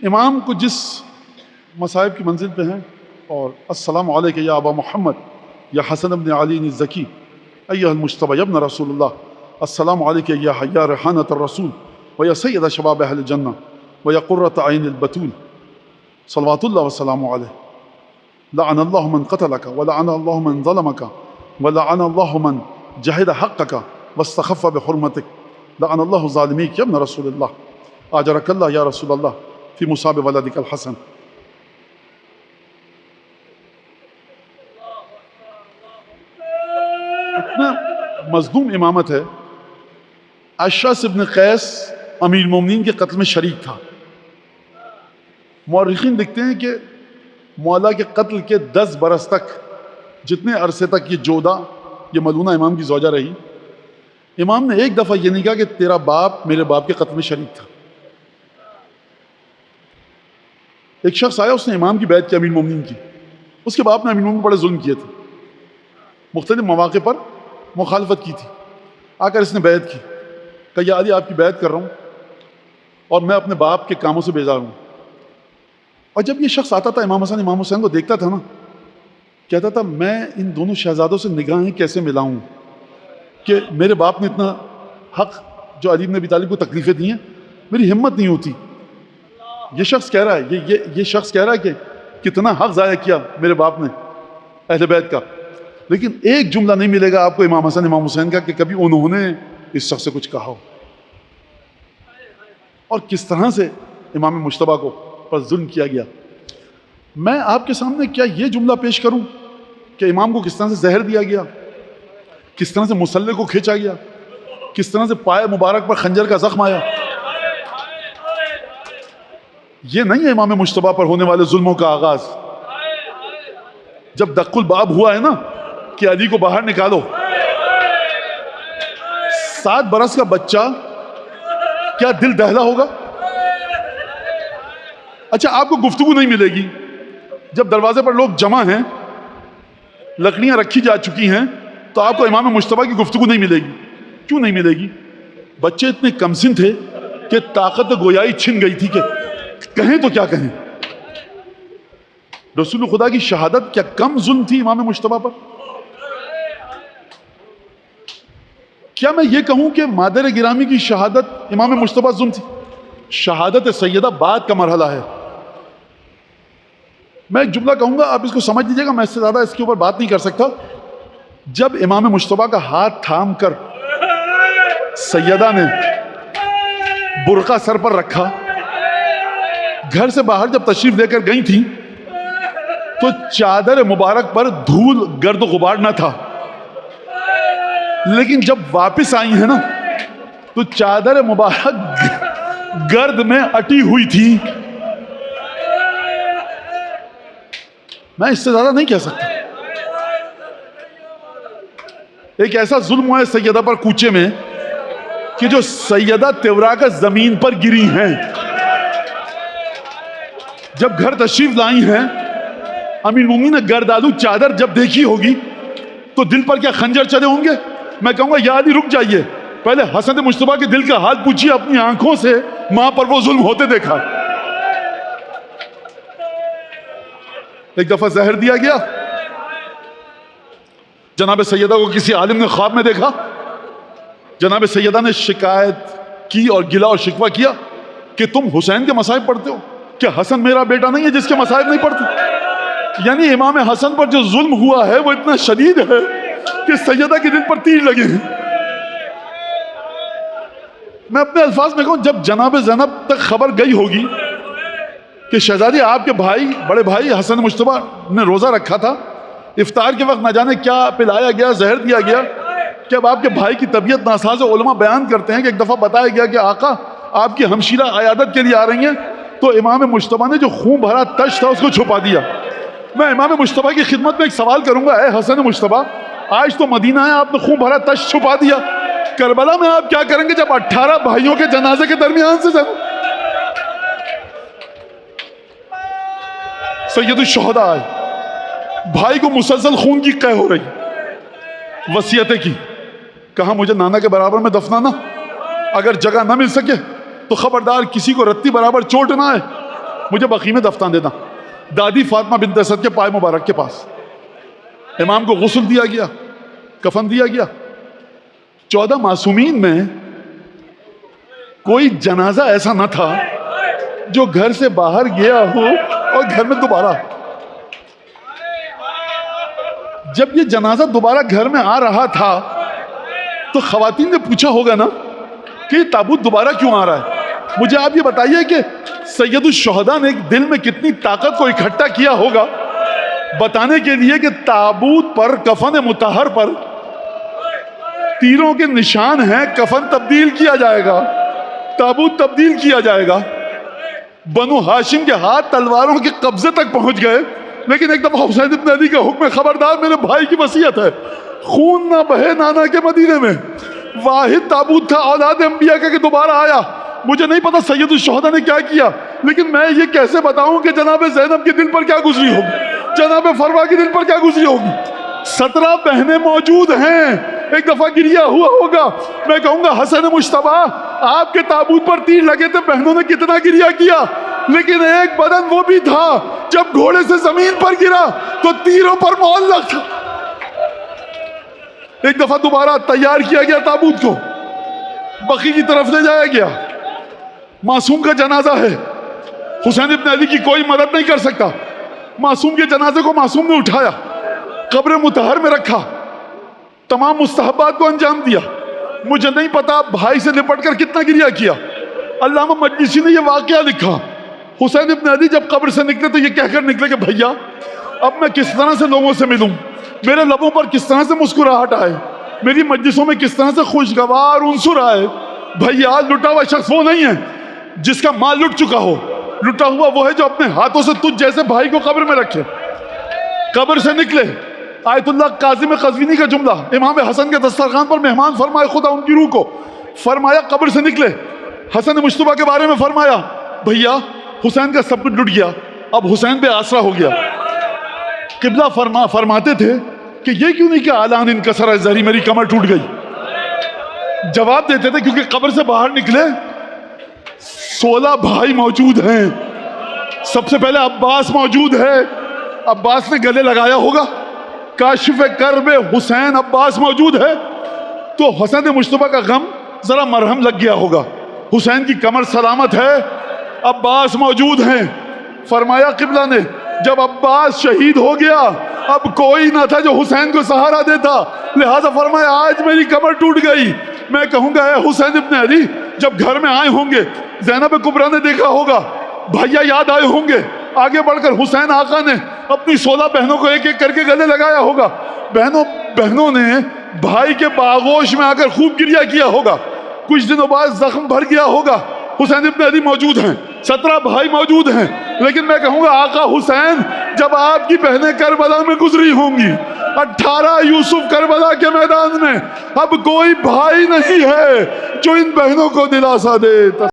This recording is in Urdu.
امام کو جس مصائب کی منزل پہ ہیں، اور السلام علیک یا ابا محمد یا حسن ابن علی الزکی ایھا المجتبی ابن رسول اللہ، السلام علیک یا حیا ریحانۃ الرسول و یا سید شباب اہل الجنہ و یا قرۃ عین البتول، صلوات اللہ وسلام علیہ۔ لعن اللہ من قتلک ولعن اللہ من ظلمک ولعن اللہ من جہد حقک واستخف بحرمتک، لعن اللہ الظالمیک یا ابن رسول اللہ، اجرک اللہ یا رسول اللہ فی مصاب ولدک الحسن۔ اتنا مظلوم امامت ہے۔ اشعث ابن قیس امیر المومنین کے قتل میں شریک تھا۔ مورخین لکھتے ہیں کہ مولا کے قتل کے 10 برس تک، جتنے عرصے تک یہ جودہ، یہ ملونہ امام کی زوجہ رہی، امام نے ایک دفعہ یہ نہیں کہا کہ تیرا باپ میرے باپ کے قتل میں شریک تھا۔ ایک شخص آیا، اس نے امام کی بیعت کی، امیر المومنین کی۔ اس کے باپ نے امیر المومنین بڑے ظلم کیے تھے، مختلف مواقع پر مخالفت کی تھی۔ آ کر اس نے بیعت کی، کہا یا علی آپ کی بیعت کر رہا ہوں اور میں اپنے باپ کے کاموں سے بیزار ہوں۔ اور جب یہ شخص آتا تھا امام حسن امام حسین کو دیکھتا تھا نا، کہتا تھا میں ان دونوں شہزادوں سے نگاہیں کیسے ملاؤں کہ میرے باپ نے اتنا حق جو علی بن ابی طالب کو تکلیفیں دی ہیں، میری ہمت نہیں ہوتی۔ یہ شخص کہہ رہا ہے، یہ شخص کہہ رہا ہے کہ کتنا حق ضائع کیا میرے باپ نے اہل بیت کا، لیکن ایک جملہ نہیں ملے گا آپ کو امام حسن امام حسین کا کہ کبھی انہوں نے اس شخص سے کچھ کہا ہو، اور کس طرح سے امام مجتبیٰ کو پر ظلم کیا گیا۔ میں آپ کے سامنے کیا یہ جملہ پیش کروں کہ امام کو کس طرح سے زہر دیا گیا، کس طرح سے مصلے کو کھینچا گیا، کس طرح سے پائے مبارک پر خنجر کا زخم آیا؟ یہ نہیں ہے امام مجتبیٰ پر ہونے والے ظلموں کا آغاز۔ جب دق الباب ہوا ہے نا کہ علی کو باہر نکالو، 7 برس کا بچہ، کیا دل دہلا ہوگا؟ اچھا آپ کو گفتگو نہیں ملے گی، جب دروازے پر لوگ جمع ہیں، لکڑیاں رکھی جا چکی ہیں، تو آپ کو امام مجتبیٰ کی گفتگو نہیں ملے گی۔ کیوں نہیں ملے گی؟ بچے اتنے کمسن تھے کہ طاقت گویائی چھن گئی تھی کہ کہیں تو کیا کہیں۔ رسول خدا کی شہادت کیا کم ظلم تھی امام مجتبیٰ پر؟ کیا میں یہ کہوں کہ مادر گرامی کی شہادت امام مجتبیٰ ظلم تھی؟ شہادت سیدہ بعد کا مرحلہ ہے۔ میں ایک جملہ کہوں گا، آپ اس کو سمجھ لیجیے گا، میں اس سے زیادہ اس کے اوپر بات نہیں کر سکتا۔ جب امام مجتبیٰ کا ہاتھ تھام کر سیدہ نے برقع سر پر رکھا، گھر سے باہر جب تشریف لے کر گئی تھی تو چادر مبارک پر دھول گرد و غبار نہ تھا، لیکن جب واپس آئی ہیں نا تو چادر مبارک گرد میں اٹی ہوئی تھی۔ میں اس سے زیادہ نہیں کہہ سکتا۔ ایک ایسا ظلم ہوا ہے سیدہ پر کوچے میں کہ جو سیدہ تورا کا زمین پر گری ہیں۔ جب گھر تشریف لائی ہیں، امیر المومنین نے گردآلود چادر جب دیکھی ہوگی تو دل پر کیا خنجر چلے ہوں گے؟ میں کہوں گا یا علی رک جائیے، پہلے حسن مجتبیٰ کے دل کا حال پوچھیے، اپنی آنکھوں سے ماں پر وہ ظلم ہوتے دیکھا۔ ایک دفعہ زہر دیا گیا، جناب سیدہ کو کسی عالم نے خواب میں دیکھا، جناب سیدہ نے شکایت کی اور گلہ اور شکوہ کیا کہ تم حسین کے مصائب پڑھتے ہو، کیا حسن میرا بیٹا نہیں ہے جس کے مصائب نہیں پڑھتے؟ یعنی امام حسن پر جو ظلم ہوا ہے وہ اتنا شدید ہے کہ سیدہ کے دل پر تیر لگے ہیں۔ میں اپنے الفاظ میں کہوں، جب جناب زینب تک خبر گئی ہوگی کہ شہزادی آپ کے بھائی، بڑے بھائی حسن مجتبیٰ نے روزہ رکھا تھا، افطار کے وقت نہ جانے کیا پلایا گیا، زہر دیا گیا، کہ اب آپ کے بھائی کی طبیعت ناساز ہے۔ علماء بیان کرتے ہیں کہ ایک دفعہ بتایا گیا کہ آقا آپ کی ہمشیرہ عیادت کے لیے آ رہی ہیں، تو امام مجتبیٰ نے جو خون بھرا تش تھا اس کو چھپا دیا۔ میں امام مجتبیٰ کی خدمت میں ایک سوال کروں گا، اے حسن مجتبیٰ، آج تو مدینہ ہے، آپ نے خون بھرا تش چھپا دیا، کربلا میں آپ کیا کریں گے جب 18 بھائیوں کے جنازے کے درمیان سے سید الشہداء آئے، بھائی کو مسلسل خون کی قے ہو رہی، وصیتیں کی، کہا مجھے نانا کے برابر میں دفنانا، اگر جگہ نہ مل سکے تو خبردار کسی کو رتی برابر چوٹ نہ آئے، مجھے بقیع میں دفن دینا، دادی فاطمہ بنت اسد کے پائے مبارک کے پاس۔ امام کو غسل دیا گیا، کفن دیا گیا۔ 14 معصومین میں کوئی جنازہ ایسا نہ تھا جو گھر سے باہر گیا ہو اور گھر میں دوبارہ۔ جب یہ جنازہ دوبارہ گھر میں آ رہا تھا تو خواتین نے پوچھا ہوگا نا کہ یہ تابوت دوبارہ کیوں آ رہا ہے؟ مجھے آپ یہ بتائیے کہ سید الشہداء نے دل میں کتنی طاقت کو اکٹھا کیا ہوگا بتانے کے لیے کہ تابوت پر، کفن مطہر پر تیروں کے نشان ہیں، کفن تبدیل کیا جائے گا، تابوت تبدیل کیا جائے گا۔ بنو ہاشم کے ہاتھ تلواروں کے قبضے تک پہنچ گئے، لیکن ایک دفعہ حسین ابن علی کا حکم ہے، خبردار میرے بھائی کی وصیت ہے، خون نہ بہے نانا کے مدینے میں۔ واحد تابوت تھا اولاد انبیاء کا کہ دوبارہ آیا۔ مجھے نہیں پتا سید الشہداء نے کیا کیا، لیکن میں یہ کیسے بتاؤں کہ جناب زینب کے دل پر کیا گزری ہوگی، جناب فروا کے دل پر کیا گزری ہوگی۔ 17 بہنیں موجود ہیں، ایک دفعہ گریا ہوا ہوگا۔ میں کہوں گا حسن مجتبیٰ آپ کے تابوت پر تیر لگے تھے، بہنوں نے کتنا گریا کیا، لیکن ایک بدن وہ بھی تھا جب گھوڑے سے زمین پر گرا تو تیروں پر معلق تھا۔ ایک دفعہ دوبارہ تیار کیا گیا تابوت کو، بقیع کی طرف لے جایا گیا۔ معصوم کا جنازہ ہے، حسین ابن علی کی کوئی مدد نہیں کر سکتا۔ معصوم کے جنازے کو معصوم نے اٹھایا، قبر مطہر میں رکھا، تمام مستحبات کو انجام دیا۔ مجھے نہیں پتا بھائی سے لپٹ کر کتنا گریہ کیا۔ علامہ مجلسی نے یہ واقعہ لکھا، حسین ابن علی جب قبر سے نکلے تو یہ کہہ کر نکلے کہ بھیا اب میں کس طرح سے لوگوں سے ملوں، میرے لبوں پر کس طرح سے مسکراہٹ آئے، میری مجلسوں میں کس طرح سے خوشگوار عنصر آئے۔ بھیا لٹا ہوا شخص وہ نہیں ہے جس کا مال لٹ چکا ہو، لٹا ہوا وہ ہے جو اپنے ہاتھوں سے تجھ جیسے بھائی کو قبر میں رکھے۔ قبر سے نکلے، آیت اللہ کاظم قزوینی کا جملہ، امام حسن کے دسترخوان پر مہمان فرمائے خدا ان کی روح کو، فرمایا قبر سے نکلے، حسن مجتبیٰ کے بارے میں فرمایا بھیا حسین کا سب کچھ لٹ گیا، اب حسین پہ آسرا ہو گیا۔ قبلہ فرماتے تھے کہ یہ کیوں نہیں کہ اعلان انکسر ظہری، میری کمر ٹوٹ گئی۔ جواب دیتے تھے کیونکہ قبر سے باہر نکلے 16 بھائی موجود ہیں، سب سے پہلے عباس موجود ہے، عباس نے گلے لگایا ہوگا، کاشف کرب حسین عباس موجود ہے، تو حسن مجتبیٰ کا غم ذرا مرہم لگ گیا ہوگا، حسین کی کمر سلامت ہے، عباس موجود ہیں۔ فرمایا قبلہ نے جب عباس شہید ہو گیا اب کوئی نہ تھا جو حسین کو سہارا دیتا، لہذا فرمایا آج میری کمر ٹوٹ گئی۔ میں کہوں گا اے حسین ابن علی جب گھر میں آئے ہوں گے، زینب کبریٰ نے دیکھا ہوگا، بھیا یاد آئے ہوں گے، آگے بڑھ کر حسین آقا نے اپنی 16 بہنوں کو ایک ایک کر کے گلے لگایا ہوگا، بہنوں نے بھائی کے باغوش میں آ کر خوب گریہ کیا ہوگا، کچھ دنوں بعد زخم بھر گیا ہوگا۔ حسین ابن علی موجود ہیں، 17 بھائی موجود ہیں، لیکن میں کہوں گا آقا حسین جب آپ کی بہنیں کربلا میں گزری ہوں گی، 18 یوسف کربلا کے میدان میں، اب کوئی بھائی نہیں ہے جو ان بہنوں کو دلاسا دے۔